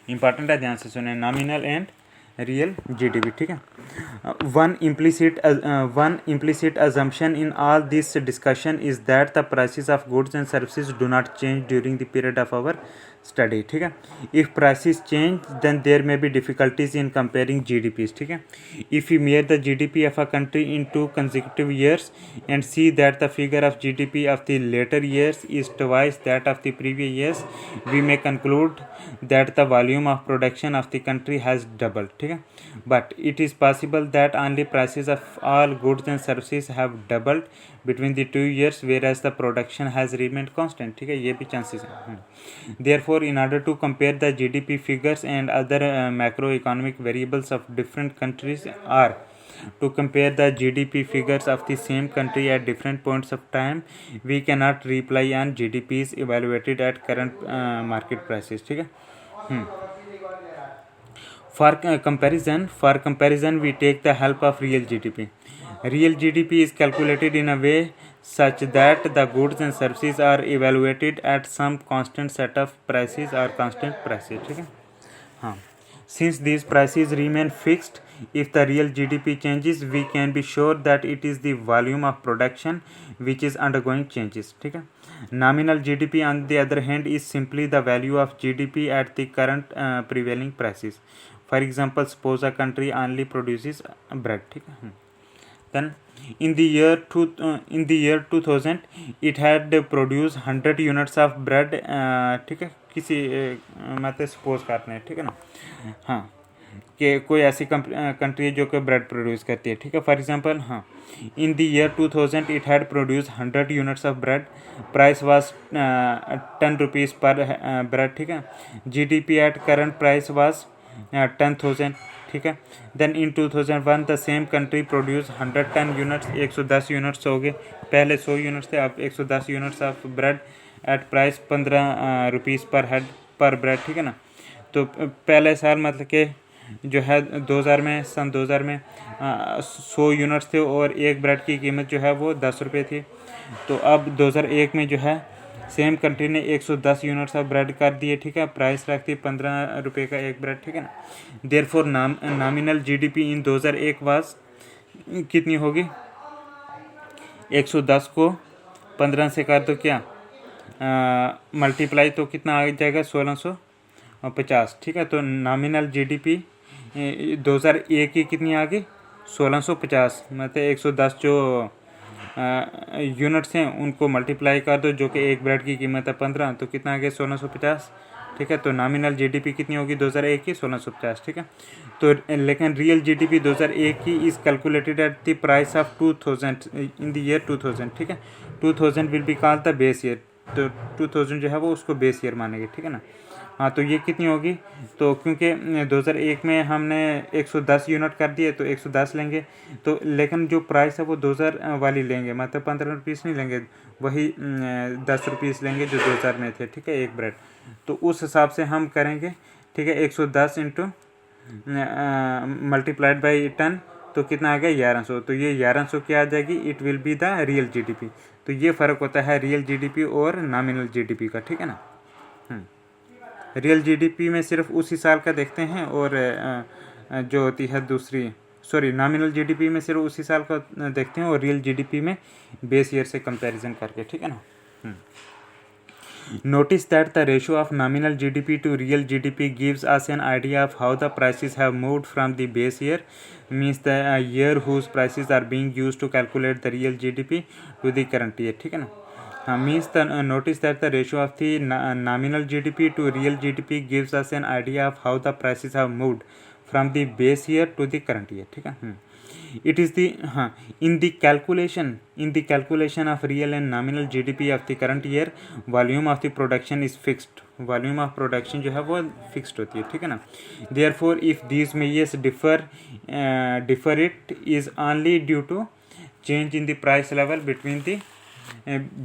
इंपॉर्टेंट है, ध्यान से सुने। नॉमिनल एंड रियल GDP, ठीक है। One implicit assumption in all this discussion is that the prices of goods and services do not change during the period of our study, ठीक है। if prices change then there may be difficulties in comparing GDPs, ठीक है। if we measure the GDP of a country in 2 consecutive years and see that the figure of GDP of the later years is twice that of the previous years, we may conclude that the volume of production of the country has doubled, ठीक है। but it is possible that only prices of all goods and services have doubled between the 2 years whereas the production has remained constant, ठीक है। ये भी chances हैं। therefore in order to compare the GDP figures and other macroeconomic variables of different countries, or to compare the GDP figures of the same country at different points of time, we cannot rely on GDPs evaluated at current market prices, ठीक है। For comparison, we take the help of real GDP. Real GDP is calculated in a way such that the goods and services are evaluated at some constant set of prices or constant prices, ठीक है। हाँ, since these prices remain fixed, if the real GDP changes, we can be sure that it is the volume of production which is undergoing changes, ठीक है। Nominal GDP on the other hand is simply the value of GDP at the current prevailing prices. For example, suppose a country only produces bread, ठीक है। Then in the year 2000 it had produced 100 units of bread, ठीक है। किसी मतलब suppose करते हैं, ठीक है ना। हाँ, कि कोई ऐसी कंट्री है जो कि ब्रेड प्रोड्यूस करती है, ठीक है। फॉर एग्जांपल, हाँ, in the year 2000 it had produce 100 units of bread, price was 10 rupees per bread, ठीक है। GDP at current price was 10,000, ठीक है। Then in 2001 the same country produce 110 units, 110 units हो गए, पहले 100 यूनिट्स थे, अब 110 units of bread at price 15 rupees per head per bread, ठीक है ना। तो पहले साल मतलब कि जो है 2000 में, सन 2000 में 100 यूनिट्स थे और एक ब्रेड की कीमत जो है वो 10 रुपये थी। तो अब 2001 में जो है सेम कंट्री ने 110 यूनिट्स ऑफ ब्रेड कर दिए, ठीक है। प्राइस रखती 15 रुपये का एक ब्रेड, ठीक है ना। Therefore nominal GDP in 2001 was कितनी होगी, 110 को 15 से कर दो क्या, मल्टीप्लाई, तो कितना आ जाएगा 1650, ठीक है। तो नॉमिनल GDP 2001 की कितनी आ गई 1650, मतलब 110 जो यूनिट्स हैं उनको मल्टीप्लाई कर दो, जो कि एक ब्रेड की कीमत है 15, तो कितना आ गया 1650, ठीक है। तो नॉमिनल GDP कितनी होगी 2001 की 1650, ठीक है। तो लेकिन रियल GDP 2001 की is calculated at the price of 2000 in the year 2000, ठीक है। 2000 will be called the base year, तो 2000 जो है वो उसको बेस ईयर मानेंगे, ठीक है ना। हाँ, तो ये कितनी होगी, तो क्योंकि 2001 में हमने 110 यूनिट कर दिए तो 110 लेंगे, तो लेकिन जो प्राइस है वो 2000 वाली लेंगे, मतलब 15 रुपीज़ नहीं लेंगे, वही 10 रुपीज़ लेंगे जो 2000 में थे, ठीक है, एक ब्रेड। तो उस हिसाब से हम करेंगे, ठीक है। 110 इंटू मल्टीप्लाइड बाई 10 तो कितना आ गया 1100, तो ये 1100 क्या आ जाएगी, it will be the real GDP. तो ये फ़र्क होता है रियल जीडीपी और नॉमिनल जीडीपी का, ठीक है ना। रियल जीडीपी में सिर्फ उसी साल का देखते हैं, और जो होती है दूसरी, सॉरी, नॉमिनल जीडीपी में सिर्फ उसी साल का देखते हैं, और रियल जीडीपी में बेस ईयर से कंपैरिजन करके, ठीक है ना। Notice that the ratio of nominal GDP to real GDP gives us an idea of how the prices have moved from the base year, means the year whose prices are being used to calculate the real GDP to the current year, ठीक है ना। हाँ, means the notice that the ratio of the nominal GDP to real GDP gives us an idea of how the prices have moved from the base year to the current year, ठीक है। It is the in the calculation of real and nominal GDP of the current year, volume of the production is fixed, volume of production जो है वो fixed होती है, ठीक है ना। Therefore if these measures differ it is only due to change in the price level between the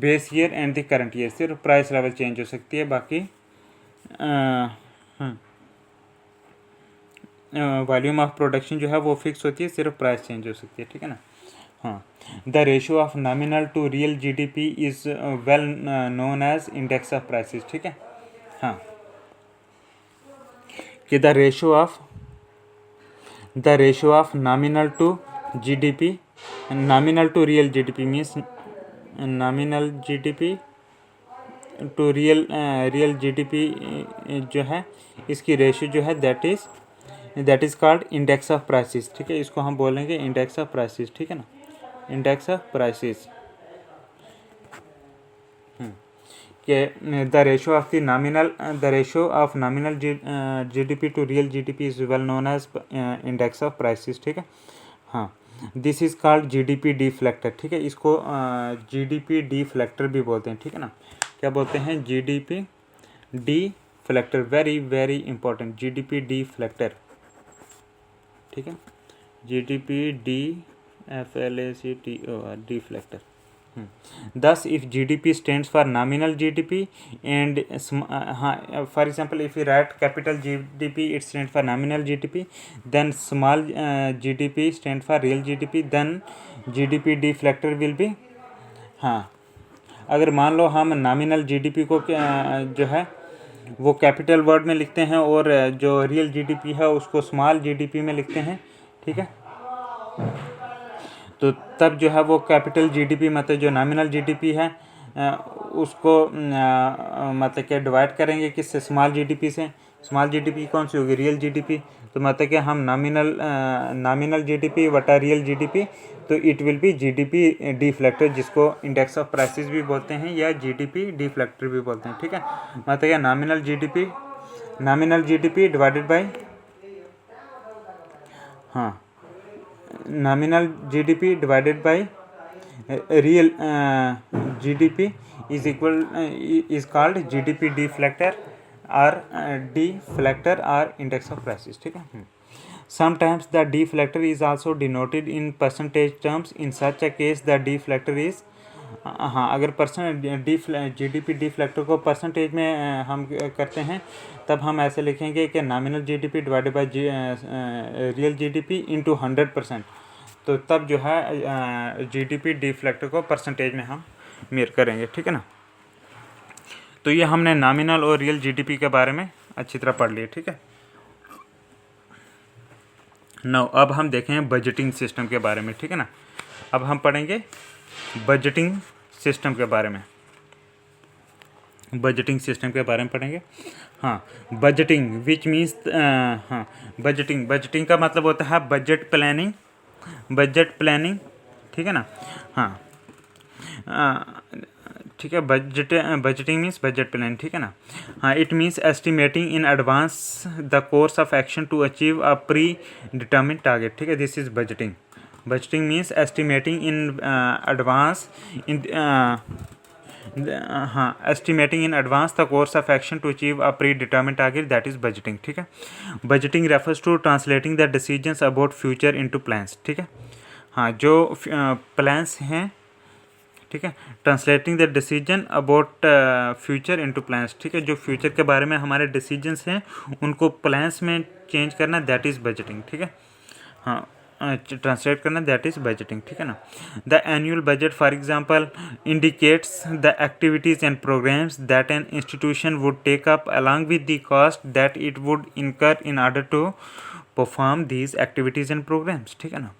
base year and the current year, सिर्फ price level change हो सकती है, बाकी वॉल्यूम ऑफ प्रोडक्शन जो है वो फिक्स होती है, सिर्फ प्राइस चेंज हो सकती है, ठीक है ना। हाँ, the ratio of nominal to real GDP is well known as index of prices, ठीक है। हाँ, कि the ratio of nominal to GDP, nominal to real GDP means nominal GDP to real GDP जो है, इसकी रेशियो जो है that is called index of prices, ठीक है। इसको हम बोलेंगे इंडेक्स ऑफ प्राइसेस, ठीक है ना, index of prices. The ratio of nominal GDP to real GDP is well known as index of prices, ठीक है। हाँ, this is called GDP deflator, ठीक है। इसको जीडीपी डिफ्लेक्टर भी बोलते हैं, ठीक है ना। क्या बोलते हैं, GDP deflector, very very important, GDP deflator, ठीक है। GDP DFLACTOR deflector. Thus if GDP stands for nominal GDP and for example if we write capital GDP, it stands for nominal GDP, then small GDP stands for real GDP, then GDP deflector will be, हाँ, अगर मान लो हम nominal GDP को जो है वो capital word में लिखते हैं और जो रियल जीडीपी है उसको स्मॉल जीडीपी में लिखते हैं, ठीक है, तो तब जो है वो कैपिटल जीडीपी मतलब जो नॉमिनल जीडीपी है उसको मतलब कि डिवाइड करेंगे किससे, स्मॉल जीडीपी से। स्मॉल जीडीपी कौन सी होगी, रियल जीडीपी। तो मतलब कि हम नॉमिनल जीडीपी वटा रियल जीडीपी, तो it will B GDP deflector, जिसको इंडेक्स ऑफ प्राइसेस भी बोलते हैं या जीडीपी डिफ्लेक्टर भी बोलते हैं, ठीक है। मतलब कि nominal GDP divided by nominal GDP divided by real GDP is called GDP deflector or index of prices, ठीक है। Sometimes the deflector is also denoted in percentage terms. In such a case the deflector is अगर GDP deflector को percentage में हम करते हैं तब हम ऐसे लिखेंगे कि nominal GDP divided by real GDP into 100%, तो तब जो है जीडीपी डिफ्लेक्टर को परसेंटेज में हम मेयर करेंगे, ठीक है ना। तो ये हमने नॉमिनल और रियल जीडीपी के बारे में अच्छी तरह पढ़ लिया, ठीक है। नाउ अब हम देखें बजटिंग सिस्टम के बारे में, ठीक है ना। अब हम पढ़ेंगे बजटिंग सिस्टम के बारे में, पढ़ेंगे। हाँ, बजटिंग विच मीन्स बजटिंग का मतलब होता है बजट प्लानिंग, ठीक है ना। हाँ, ठीक है, बजटिंग मीन्स बजट प्लान, ठीक है ना। हाँ, it means estimating in advance the course of action to achieve a predetermined target, ठीक है। This is budgeting. Budgeting means estimating in advance हाँ, estimating in advance the course of action to achieve a predetermined target, that is budgeting. ठीक है, budgeting refers to translating the decisions about future into plans. ठीक है, हाँ, जो plans हैं, ठीक है, translating the decision about future into plans. ठीक है, जो फ्यूचर के बारे में हमारे डिसीजंस हैं उनको प्लान्स में चेंज करना, दैट इज़ बजटिंग। ठीक है, हाँ, ट्रांसलेट करना, दैट इज़ बजटिंग। ठीक है ना। The annual budget for example indicates the activities and programmes that an institution would take up along with the cost that it would incur in order to perform these activities and programmes. ठीक है ना।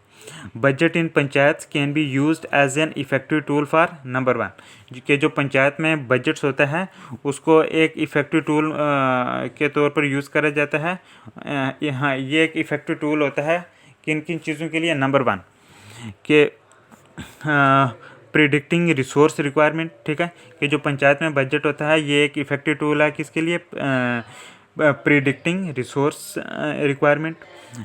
Budget in panchayat can be used as an effective tool for number 1 कि जो पंचायत में budgets होता है उसको एक इफेक्टिव टूल के तौर पर यूज़ करा जाता है। हाँ, ये एक इफेक्टिव टूल होता है किन किन चीज़ों के लिए। नंबर 1 के प्रिडिक्टिंग रिसोर्स रिक्वायरमेंट। ठीक है, कि जो पंचायत में बजट होता है ये एक इफेक्टिव टूल है किसके लिए, प्रिडिक्टिंग रिसोर्स रिक्वायरमेंट।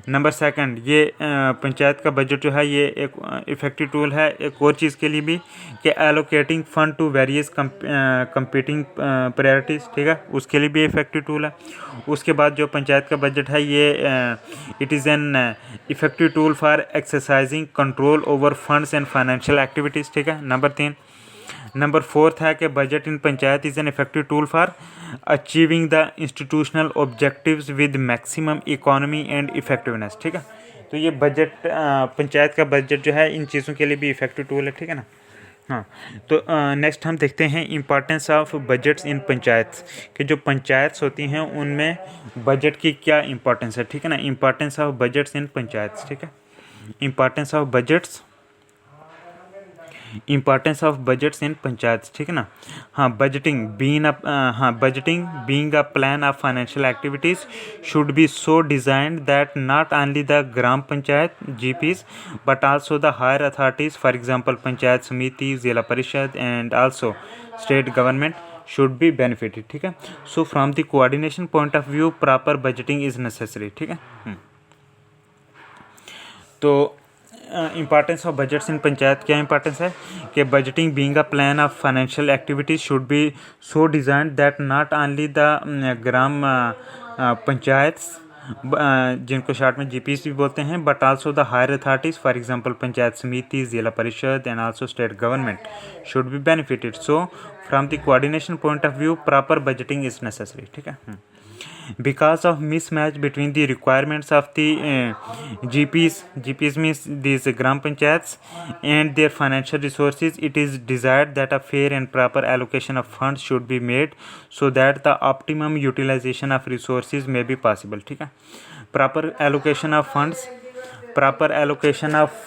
नंबर 2 ये पंचायत का बजट जो है ये एक इफेक्टिव टूल है एक और चीज़ के लिए भी कि allocating fund to various competing priorities. ठीक है, उसके लिए भी इफेक्टिव टूल है। उसके बाद जो पंचायत का बजट है ये it is an effective tool for exercising control over funds and financial activities. ठीक है, नंबर 3। नंबर 4 है कि budget in panchayat is an effective tool for achieving the institutional objectives with maximum economy and effectiveness. ठीक है, तो ये budget panchayat का budget जो है इन चीज़ों के लिए भी इफेक्टिव टूल है। ठीक है ना। हाँ, तो नेक्स्ट हम देखते हैं importance of budgets in panchayat कि जो पंचायत्स होती हैं उनमें बजट की क्या इम्पोर्टेंस है। ठीक है ना, importance of budgets in panchayat. ठीक है, importance of budgets, importance of budgets in panchayat. ठीक है ना। हाँ, budgeting being a plan of financial activities should be so designed that not only the gram panchayat GPs but also the higher authorities for example panchayat samiti, Zila Parishad and also state government should be benefited. ठीक है, so from the coordination point of view proper budgeting is necessary. ठीक है, तो importance of budgets in panchayat क्या importance है कि budgeting being a plan of financial activities should be so designed that not only the gram panchayats जिनको शॉर्ट में GPs भी बोलते हैं but also the higher authorities for example panchayat samiti, Zila Parishad and also state government should be benefited. So from the coordination point of view proper budgeting is necessary. ठीक है, because of mismatch between the requirements of the GPs means these gram panchayats and their financial resources, it is desired that a fair and proper allocation of funds should be made so that the optimum utilization of resources may be possible. ठीक है, proper allocation of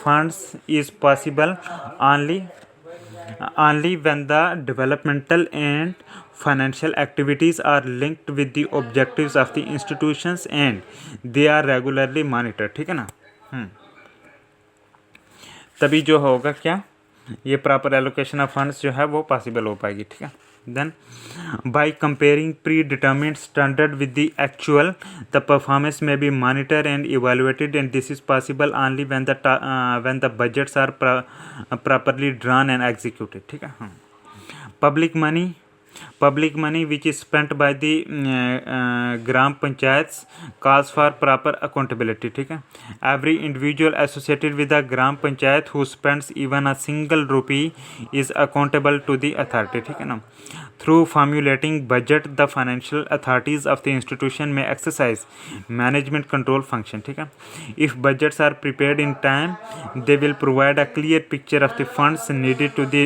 funds is possible only when the developmental and financial activities are linked with the objectives of the institutions and they are regularly monitored। ठीक है ना। तभी जो होगा क्या, ये प्रॉपर एलोकेशन ऑफ फंड्स जो है वो पॉसिबल हो पाएगी। ठीक है, then by comparing predetermined standard with the actual the performance may be monitored and evaluated and this is possible only when the budgets are properly drawn and executed। ठीक है, public money which is spent by the gram panchayats calls for proper accountability। ठीक है, every individual associated with the gram panchayat who spends even a single rupee is accountable to the authority। ठीक है ना। through formulating budget the financial authorities of the institution may exercise management control function। ठीक है, if budgets are prepared in time they will provide a clear picture of the funds needed to the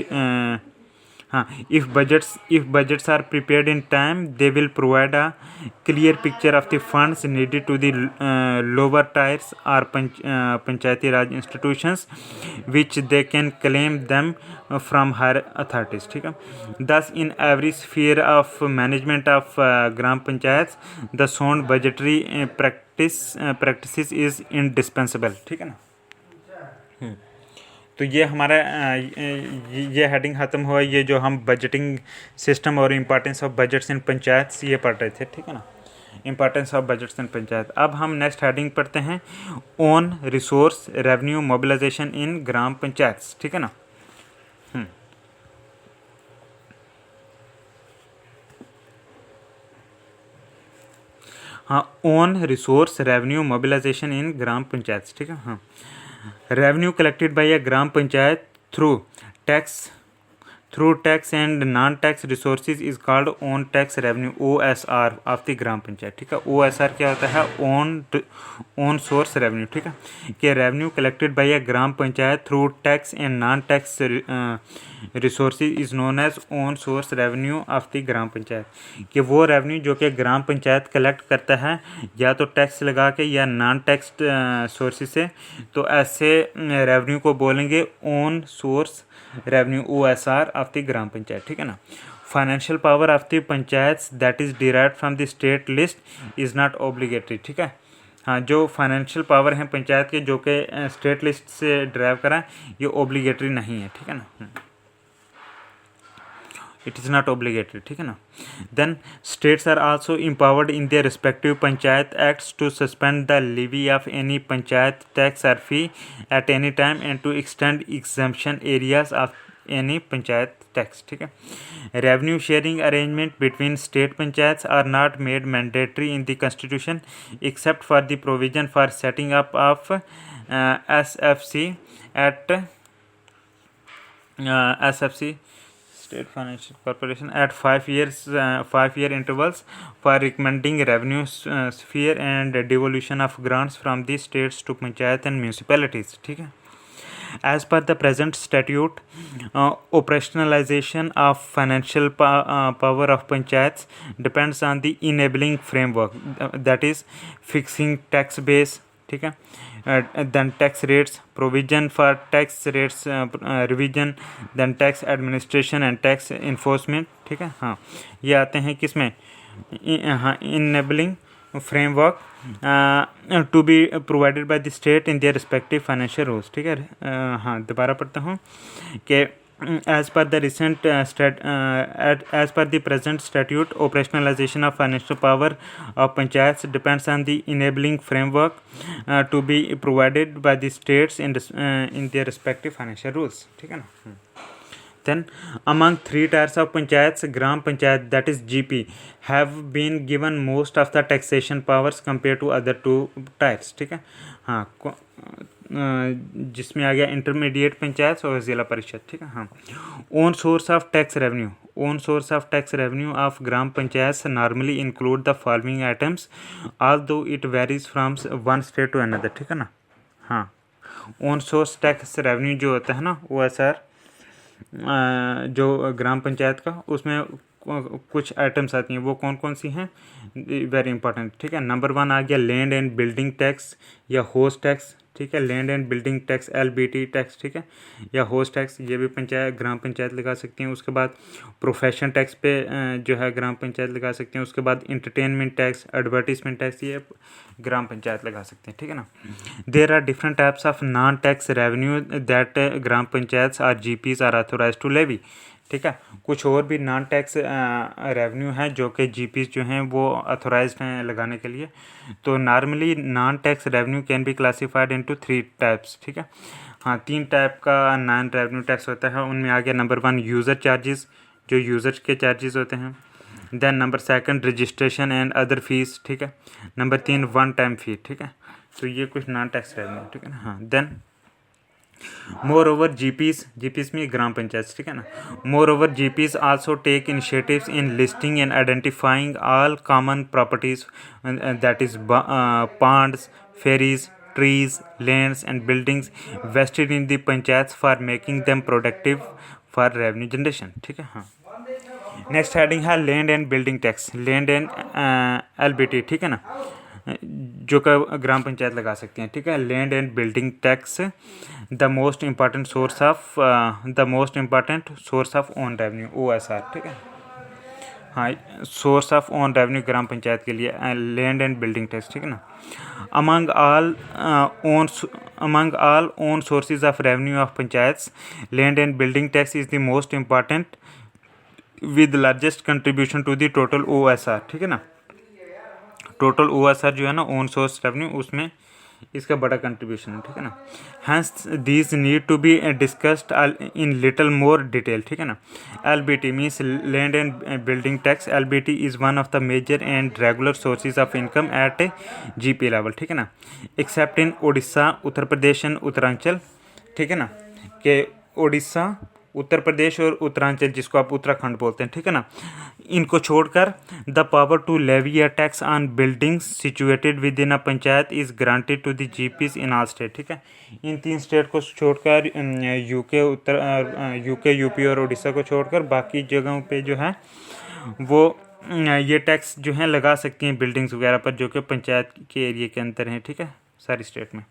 if budgets are prepared in time they will provide a clear picture of the funds needed to the lower tiers or panchayati raj institutions which they can claim them from higher authorities। ठीक है, thus in every sphere of management of gram panchayats the sound budgetary practices is indispensable। ठीक है ना। तो ये हमारा ये heading ख़त्म हुआ, ये जो हम बजटिंग सिस्टम और importance of budgets in panchayat ये पढ़ रहे थे। ठीक है ना, importance of budgets in panchayat. अब हम नेक्स्ट हेडिंग पढ़ते हैं ओन रिसोर्स रेवेन्यू मोबिलाइजेशन इन ग्राम पंचायत। ठीक है ना। हाँ, ओन रिसोर्स रेवेन्यू मोबिलाइजेशन इन ग्राम पंचायत, ठीक है। हाँ, revenue collected by a gram panchayat tax through tax and non tax resources is called own tax revenue, OSR of the gram panchayat, ठीक है। OSR क्या होता है? ओन सोर्स रेवेन्यू, ठीक है। कि revenue collected by a gram panchayat through tax and non tax resources is known as own source revenue of the gram panchayat, कि वो रेवेन्यू जो कि ग्राम पंचायत कलेक्ट करता है या तो टैक्स लगा के या नॉन टैक्स सोर्सेज से, तो ऐसे रेवेन्यू को बोलेंगे own source revenue, OSR of the gram panchayat, ठीक है ना। Financial power of the panchayat that is derived from the state list is not obligatory, ठीक है। हाँ, जो फाइनेंशियल पावर हैं पंचायत के जो कि स्टेट लिस्ट से ड्राइव करा, ये ऑब्लिगेटरी नहीं है, ठीक है ना। इट इज़ नॉट ऑब्लिगेटरी, ठीक है ना। Then states are also empowered in their respective panchayat acts to suspend the levy of any panchayat tax or fee at any time and to extend exemption areas of any panchayat tax, ठीक है। Revenue sharing arrangement between state panchayat are not made mandatory in the constitution except for the provision for setting up of SFC at SFC State Financial Corporation at 5 year intervals for recommending revenue sphere and devolution of grants from the states to panchayat and municipalities, ठीक है। As per the present statute, operationalization of financial power of panchayats depends on the enabling framework, that is fixing tax base, ठीक है। then tax rates, provision for tax rates revision, then tax administration and tax enforcement, ठीक है। हाँ, ये आते हैं किसमें? हाँ, enabling framework to be provided by the state in their respective financial rules, ठीक है। हाँ, दोबारा पढ़ता हूँ कि as per the present statute, operationalization of financial power of panchayats depends on the enabling framework to be provided by the states in their respective financial rules, ठीक है ना। Then among 3 tiers of panchayats, gram panchayat, that is GP, have been given most of the taxation powers compared to other 2 tiers, ठीक है। हाँ, जिसमें आ गया intermediate panchayat और जिला परिषद, ठीक है। हाँ, own source of tax revenue of gram panchayat normally include the following items although it varies from one state to another, ठीक है ना। हाँ, ओन सोर्स टैक्स रेवेन्यू जो होता है ना, OSR जो ग्राम पंचायत का, उसमें कुछ आइटम्स आती हैं, वो कौन कौन सी हैं? वेरी इंपॉर्टेंट, ठीक है। नंबर 1 आ गया लैंड एंड बिल्डिंग टैक्स या होस्ट टैक्स, ठीक है। Land and building tax, LBT tax, ठीक है, या होस्ट टैक्स, ये भी ग्राम पंचायत लगा सकती हैं। उसके बाद प्रोफेशन टैक्स पे जो है ग्राम पंचायत लगा सकते हैं। उसके बाद इंटरटेनमेंट टैक्स, एडवर्टीजमेंट टैक्स, ये ग्राम पंचायत लगा सकते हैं, ठीक है ना। There are different types of non tax revenue that gram panchayat are GPs are authorise to levy, ठीक है। कुछ और भी नॉन टैक्स रेवेन्यू हैं जो कि GPs जो हैं वो अथोराइज्ड हैं लगाने के लिए। तो normally non tax revenue can be classified into 3 types, ठीक है। हाँ, 3 टाइप का नॉन रेवेन्यू टैक्स होता है। उनमें आ गया नंबर 1 यूज़र चार्जेस, जो यूज़र के चार्जेस होते हैं। Then number 2 registration and other fees, ठीक है। नंबर 3 वन टाइम फी, ठीक है। तो ये कुछ नॉन टैक्स रेवेन्यू, ठीक है ना। हाँ, देन मोर ओवर GPs में ग्राम पंचायत, ठीक है ना। Moreover GPs also take initiatives in listing and identifying all common properties, that is ponds, ferries, trees, lands and buildings vested in the panchayat for making them productive for revenue generation, ठीक है। हाँ, next heading है land and building tax, land and LBT, ठीक है ना, जो का ग्राम पंचायत लगा सकते हैं, ठीक है। Land and building tax the most important source of own revenue, OSR, ठीक है। हाँ, source of own revenue gram panchayat के लिए लैंड एंड बिल्डिंग टैक्स, ठीक है ना। Among all own sources of revenue of panchayat, land and building tax is the most important with largest contribution to the total OSR, ठीक है ना। टोटल OSR जो है ना, ओन सोर्स रेवेन्यू, उसमें इसका बड़ा कंट्रीब्यूशन है, ठीक है ना। Hence these need to be discussed in little more detail, ठीक है ना। LBT means land and building tax. LBT is one of the major and regular sources of income at GP level, ठीक है ना, except in Orissa, Uttar Pradesh and Uttaranchal, ठीक है ना, कि उड़ीसा, उत्तर प्रदेश और उत्तरांचल, जिसको आप उत्तराखंड बोलते हैं, ठीक है ना, इनको छोड़कर the power to levy a tax on buildings situated within a panchayat is granted to the GPs in all state, ठीक है। इन 3 स्टेट को छोड़कर यूके, यूपी और उड़ीसा को छोड़कर बाकी जगहों पे जो है वो ये टैक्स जो है लगा सकती हैं बिल्डिंग्स वगैरह पर, जो कि पंचायत के एरिया के अंदर हैं, ठीक है, सारी स्टेट में।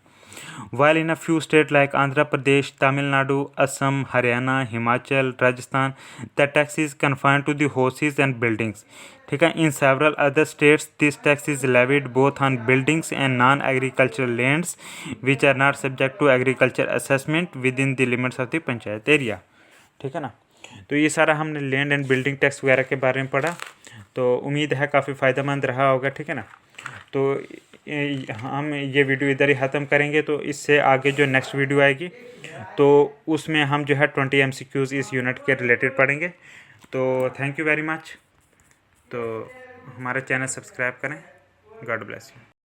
While in a few states like Andhra Pradesh, Tamil Nadu, Assam, Haryana, Himachal, Rajasthan, the tax is confined to the houses and buildings. ठीक है, in several other states, this tax is levied both on buildings and non-agricultural lands, which are not subject to agriculture assessment within the limits of the panchayat area. ठीक है ना। तो ये सारा हमने land and building tax वगैरह के बारे में पढ़ा, तो उम्मीद है काफ़ी फ़ायदेमंद रहा होगा, ठीक है ना। तो हम ये वीडियो इधर ही ख़त्म करेंगे, तो इससे आगे जो नेक्स्ट वीडियो आएगी तो उसमें हम जो है 20 MCQs इस यूनिट के रिलेटेड पढ़ेंगे। तो थैंक यू वेरी मच। तो हमारा चैनल सब्सक्राइब करें। God bless you.